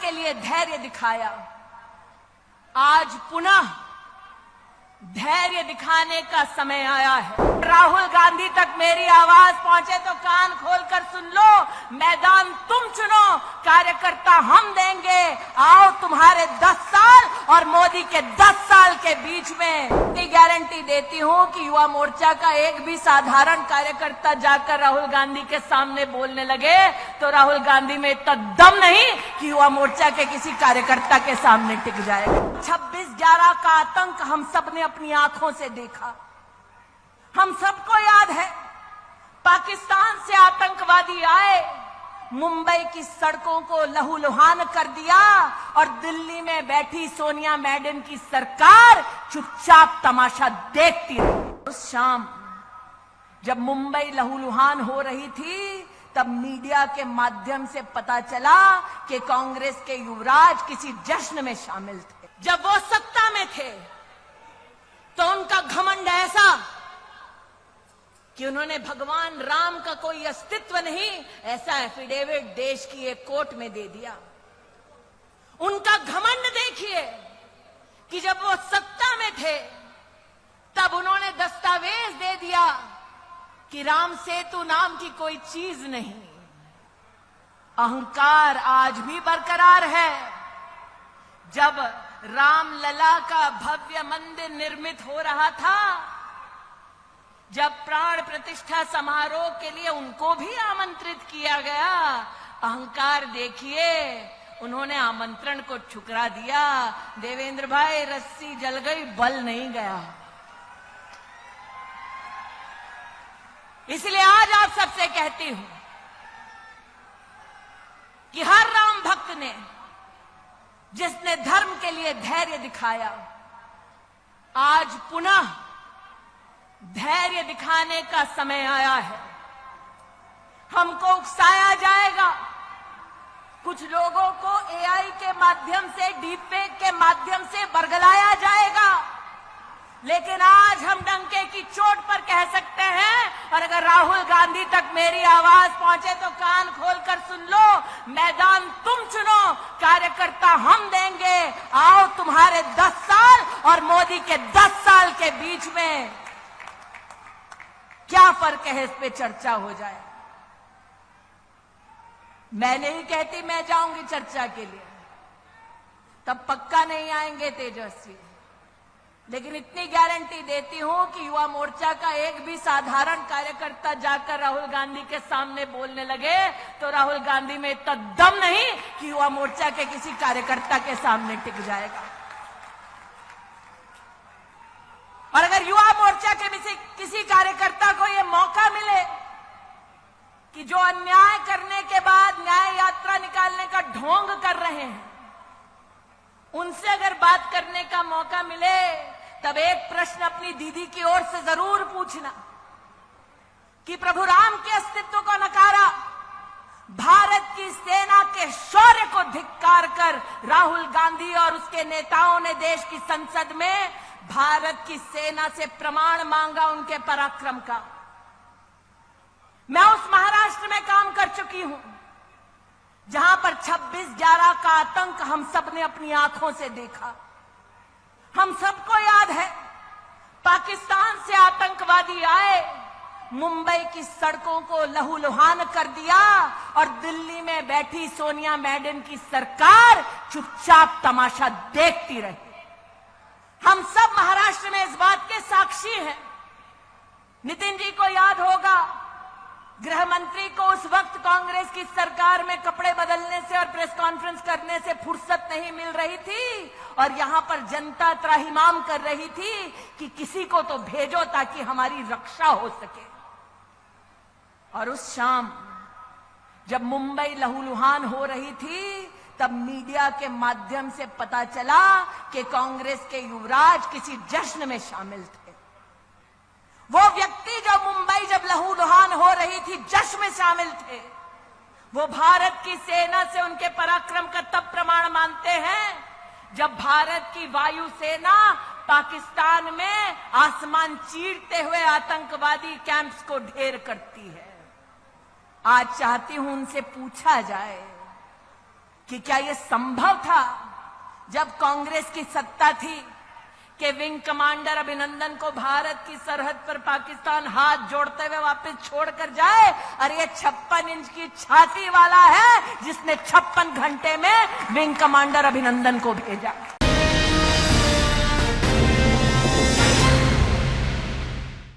के लिए धैर्य दिखाया, आज पुनः धैर्य दिखाने का समय आया है। राहुल गांधी तक मेरी आवाज पहुंचे तो कान खोलकर सुन लो। मैदान तुम चुनो, कार्यकर्ता हम देंगे। आओ तुम्हारे 10 साल और मोदी के 10 साल के बीच में गारंटी देती हूं कि युवा मोर्चा का एक भी साधारण कार्यकर्ता जाकर राहुल गांधी के सामने बोलने लगे तो राहुल गांधी में इतना दम नहीं कि युवा मोर्चा के किसी कार्यकर्ता के सामने टिक जाएगा। 26/11 का आतंक हम सब ने अपनी आंखों से देखा। हम सबको याद है, पाकिस्तान से आतंकवादी आए, मुंबई की सड़कों को लहूलुहान कर दिया और दिल्ली में बैठी सोनिया मैडम की सरकार चुपचाप तमाशा देखती रही। उस शाम जब मुंबई लहूलुहान हो रही थी, तब मीडिया के माध्यम से पता चला कि कांग्रेस के युवराज किसी जश्न में शामिल थे। जब वो सत्ता में थे तो उनका घमंड ऐसा कि उन्होंने भगवान राम का कोई अस्तित्व नहीं ऐसा एफिडेविट देश की एक कोर्ट में दे दिया। उनका घमंड देखिए कि जब वो सत्ता में थे तब उन्होंने दस्तावेज दे दिया कि राम सेतु नाम की कोई चीज नहीं। अहंकार आज भी बरकरार है। जब रामलला का भव्य मंदिर निर्मित हो रहा था, जब प्राण प्रतिष्ठा समारोह के लिए उनको भी आमंत्रित किया गया, अहंकार देखिए, उन्होंने आमंत्रण को ठुकरा दिया। देवेंद्र भाई, रस्सी जल गई, बल नहीं गया। इसलिए आज आप सबसे कहती हूं कि हर राम भक्त ने, जिसने धर्म के लिए धैर्य दिखाया, आज पुनः धैर्य दिखाने का समय आया है। हमको उकसाया जाएगा, कुछ लोगों को एआई के माध्यम से, डीपफेक के माध्यम से बरगलाया जाएगा, लेकिन आज हम डंके की चोट पर कह सकते हैं, और अगर राहुल गांधी तक मेरी आवाज पहुंचे तो कान खोलकर सुन लो। मैदान तुम चुनो, कार्यकर्ता हम देंगे। आओ तुम्हारे 10 साल और मोदी के 10 साल के बीच में क्या फर्क है, इस पे चर्चा हो जाए। मैं नहीं कहती मैं जाऊंगी चर्चा के लिए, तब पक्का नहीं आएंगे तेजस्वी, लेकिन इतनी गारंटी देती हूं कि युवा मोर्चा का एक भी साधारण कार्यकर्ता जाकर राहुल गांधी के सामने बोलने लगे तो राहुल गांधी में इतना दम नहीं कि युवा मोर्चा के किसी कार्यकर्ता के सामने टिक जाएगा। और अगर युवा मोर्चा के किसी कार्यकर्ता को यह मौका मिले कि जो अन्याय करने के बाद न्याय यात्रा निकालने का ढोंग कर रहे हैं, उनसे अगर बात करने का मौका मिले, तब एक प्रश्न अपनी दीदी की ओर से जरूर पूछना कि प्रभु राम के अस्तित्व को नकारा, भारत की सेना के शौर्य को धिक्कार कर राहुल गांधी और उसके नेताओं ने देश की संसद में भारत की सेना से प्रमाण मांगा उनके पराक्रम का। मैं उस महाराष्ट्र में काम कर चुकी हूं जहां पर 26/11 का आतंक हम सब ने अपनी आंखों से देखा। हम सबको याद है, पाकिस्तान से आतंकवादी आए, मुंबई की सड़कों को लहूलुहान कर दिया और दिल्ली में बैठी सोनिया मैडम की सरकार चुपचाप तमाशा देखती रही। हम सब महाराष्ट्र में इस बात के साक्षी हैं। नितिन जी को याद होगा, गृह मंत्री को उस वक्त कांग्रेस की सरकार में कपड़े बदलने से और प्रेस कॉन्फ्रेंस करने से फुर्सत नहीं मिल रही थी, और यहां पर जनता त्राहिमाम कर रही थी कि किसी को तो भेजो ताकि हमारी रक्षा हो सके। और उस शाम जब मुंबई लहूलुहान हो रही थी, तब मीडिया के माध्यम से पता चला कि कांग्रेस के युवराज किसी जश्न में शामिल थे। वो व्यक्ति जो मुंबई जब लहूलुहान हो रही थी जश्न में शामिल थे, वो भारत की सेना से उनके पराक्रम का तब प्रमाण मानते हैं जब भारत की वायुसेना पाकिस्तान में आसमान चीरते हुए आतंकवादी कैंप्स को ढेर करती है। आज चाहती हूं उनसे पूछा जाए कि क्या यह संभव था जब कांग्रेस की सत्ता थी कि विंग कमांडर अभिनंदन को भारत की सरहद पर पाकिस्तान हाथ जोड़ते हुए वापस छोड़कर जाए? अरे ये 56 इंच की छाती वाला है जिसने 56 घंटे में विंग कमांडर अभिनंदन को भेजा।